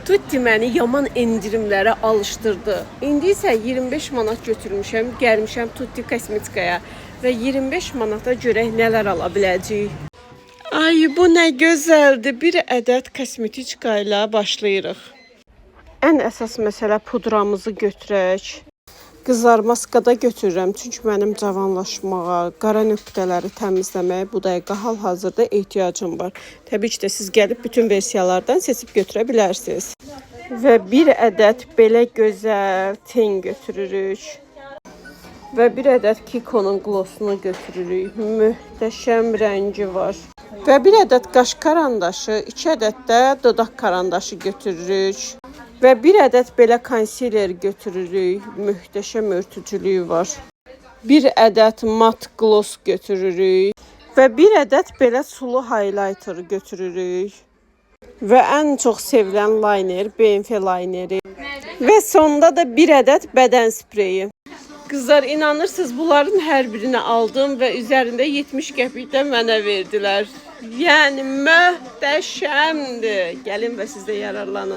Tutti məni yaman endirimlərə alışdırdı. İndi isə 25 manat götürmüşəm, gəlmişəm Tutti kosmetikaya və 25 manata görək nələr ala biləcəyik. Ay, bu nə gözəldir. Bir ədəd kosmetika ilə başlayırıq. Ən əsas məsələ pudramızı götürək. Qızarmaskada götürürəm, çünki mənim cavanlaşmağa, qara nöqtələri təmizləməyə bu dəqiqə hal-hazırda ehtiyacım var. Təbii ki də siz gəlib bütün versiyalardan seçib götürə bilərsiniz. Və bir ədəd belə gözəl ten götürürük. Və bir ədəd Kiko'nun glossunu götürürük. Möhtəşəm rəngi var. Və bir ədəd qaş karandaşı, 2 ədəd də dodaq karandaşı götürürük. Və bir ədəd belə konsiler götürürük. Möhtəşəm örtücülüyü var. Bir ədəd mat gloss götürürük. Və bir ədəd belə sulu highlighter götürürük. Və ən çox sevilən liner, BMF lineri. Və sonda da bir ədəd bədən spreyi. Qızlar, inanırsınız bunların hər birini aldım və üzərində 70 qəpik də mənə verdilər. Yəni möhtəşəmdir. Gəlin və siz də yararlanın.